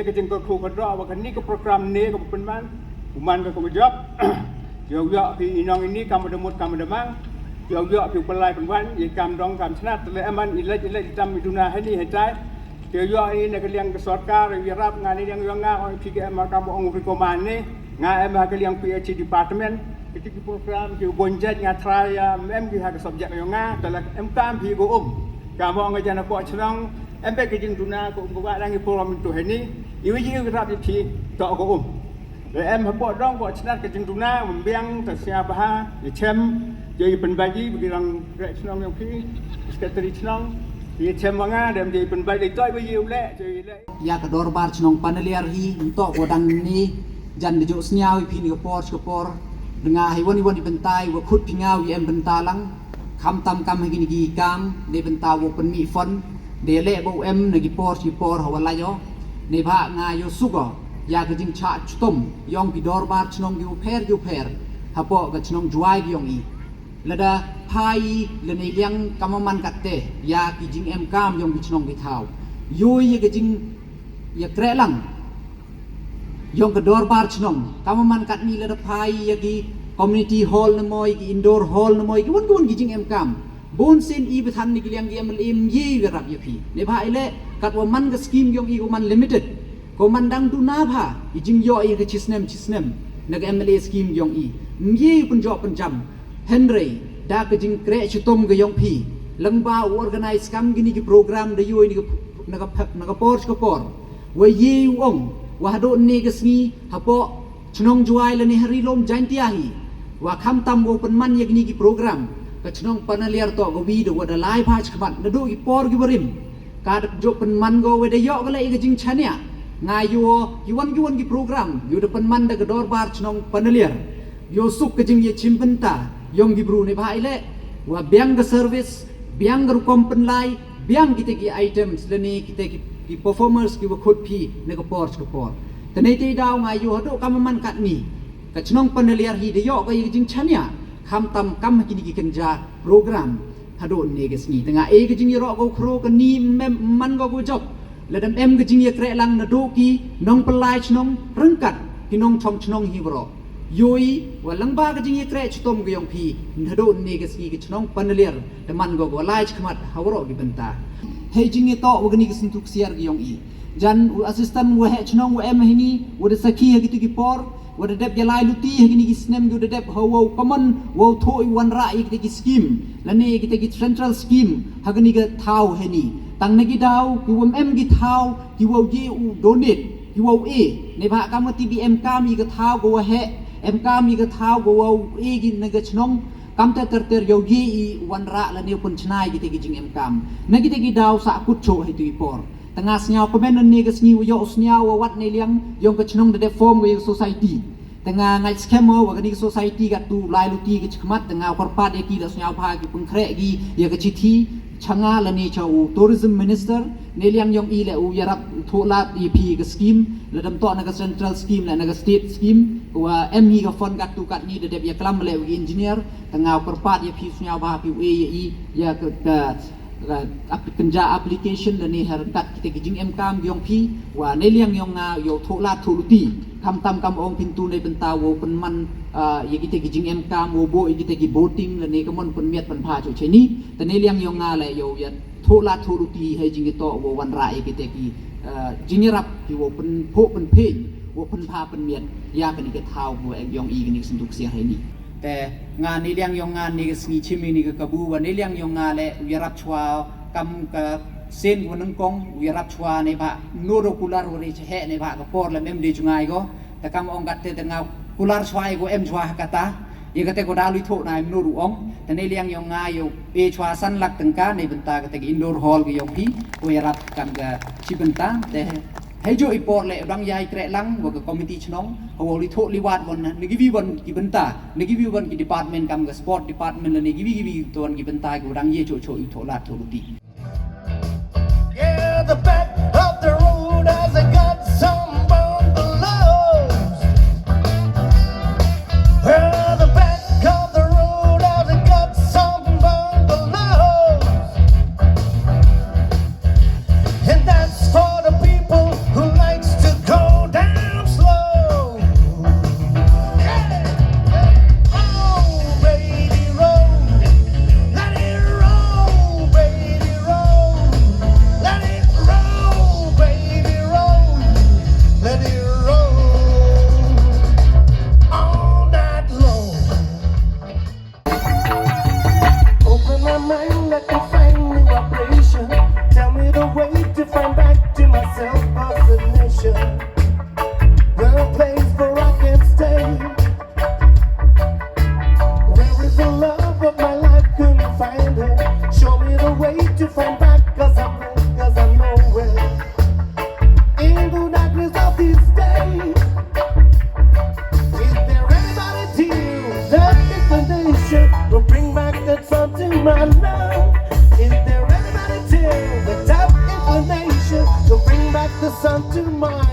ke jengkol kru kedra wakan ni ke program ni ke penman uman ke kebejap yo pi inong ini kamu demut kamu demang yo pi pelai penwan ye kam dong kam snat le aman ilaj tam miduna hani hetai yo ini nak liang ke sarkar wirap ngani yang nga oi pi ke ma kamu ong pi komane nga em ke liang PhD department ketika program ke bonjat ngatraya mem ke ha ke subjek yo nga tala em kam pi go kamu ong jana ko chrang em pe ke jing duna ko wa dang ke program tu hani iwi ji ke rap pi to ko rồi em hợp bộ đông bộ chăn cái chừng na mình biang từ xe ba để xem jadi penbaji bagi orang senang yang kiri sekretari senang dia xem manga dan jadi penbaji itu ibu ibu le jadi le ya kedor bar senang paneliar hi untuk wadang ni jan dejuk seniau pi ni kepor dengar hewan di bentai wa khut pingau em bentalang kam tam kam hagi ni kam de bentau wo pen mi fon de le bo em ni por hawalayo ne bha nga yo sugo ya ke jing cha chutom yong pi dor bar chnong yu per hapo ga chnong juai yong i lada pai le nei liang kamaman katte ya ki jing em kam yong pi chnong bi thau yoi ye ke jing ya krelang yong ke dor bar chnong kamaman kat ni lada pai ya ki community hall na moi ki indoor hall na moi ki won ki jing em kam bon sen i bethan ni ki liang ki MLM ye garap ye pi ne bha ile kat wa man ga scheme yong i ko man limited komandang tu napa ijing yo i ke chisnem nag MLA scheme yong i mye pun jo penjam Henry da ke jing kre chutom ke yong pi lengba organize kam gini ki program de yo ni naga por we ye ong wa do ne ke sngi hapo chnong juai le ni hari lom jantia hi wa kham tam go pen man ye gini ki program ke chnong panaliar to go wi do wa da lai phach khabat na do ki por ki barim ka jo pen man go we de yo ke le ke jing chania ngayo yuan ki program yu depan man da gedor bar chnong paneliar yo suk ke jing ye chimpenta yong gi bru ne bhai le wa biang ga service biang ga kompen lai biang kita ki items le ni kita ki performers ki wa khut phi ne ko por tane te daw ngayo hado kam man kat ni ka chnong paneliar hi de yo ga ye jing chania kham tam kam ki ni ki kenja program hado ne ge sni tanga e ge jing ro go khro ka ni man go job ledam em ke jing ye kre lang na do ki nong pelai chnong rengkat ki nong chom chnong hi bro yoi wa lang ba ke jing ye kre chtom ge yong phi na do ne ke ski ke chnong panelier de man go lai chkhmat hawro gi benta he jing ye to wa gni ke sintuk siar ge yong i jan assistant wa he chnong wa em hini wa de sakhi he gitu ki por wa de dep ye lai luti he gni ki snem du de dep ho common wo thoi wan ra ik de ki scheme la ne ki te ki central scheme ha gni ke thau he ni tang nagi daw ki wom em gi thau ki wo ye u donate ki wo e ne bha kam ti bi em kam i ga thau go he em kam i ga thau go wo e gi na ga chnong kam ta ter yo ye i wan ra la ne pun chnai gi te gi jing em kam na gi te gi daw sa kut cho he tu por tanga snyau komen ne ga sngi yo snyau wat ne liang yong ga chnong de form go society tanga ngai skemo wa ga society ga tu lai lu ti gi chkhmat tanga korpat e ki da snyau pha gi pun khre gi ye ga chithi changa lani chau tourism minister neliang yong i le u yarap tholat EP ga scheme le dam to na ga central scheme le na ga state scheme wa ME ga fund gat tu kat ni de ya klam le engineer tanga perpat EP sunya ba pi e ya ka kerja application le ni har kat kita gijing em kam yong pi wa neliang yong nga yo tholat thuluti kam tam kam ong pintu ne benta wo pen man ye kita gijing em kam wo bo kita gi voting le ne kamon pen miat pen pha chu cheni te ne liang yong nga le yo ya thola thuluti he jing to wo wan ra ye kita gi jingrap ki wo pen pho pen phe wo pen pha pen miat ya kan ni ke thau wo ek yong i ni sinduk sia he ni te nga ni liang yong nga ni sngi chimi ni ka bu wa ni liang yong nga le yarap chwa kam ka sen wanang kong yarap chwa ne ba noro kular wo re he ne ba ka por le mem de jungai go ta kam ong gat te nga kular chwai go em chwa kata ye kate ko dalui tho na em nuru ong ta ne liang yong nga yo e chwa san lak tengka ne benta kate indoor hall ge yong pi ko yarap kam ga chi benta te hay jo ipor le bang yai kre lang wa ka committee chnong ho li tho li wat won ne gi won ki benta ne gi won ki department kam ga sport department ne gi ton ki benta ko dang ye cho i tho lat tho luti yeah the back of the road has got some bungalows well the back of the road has got some bungalows and that's for the people who likes to sun tomorrow.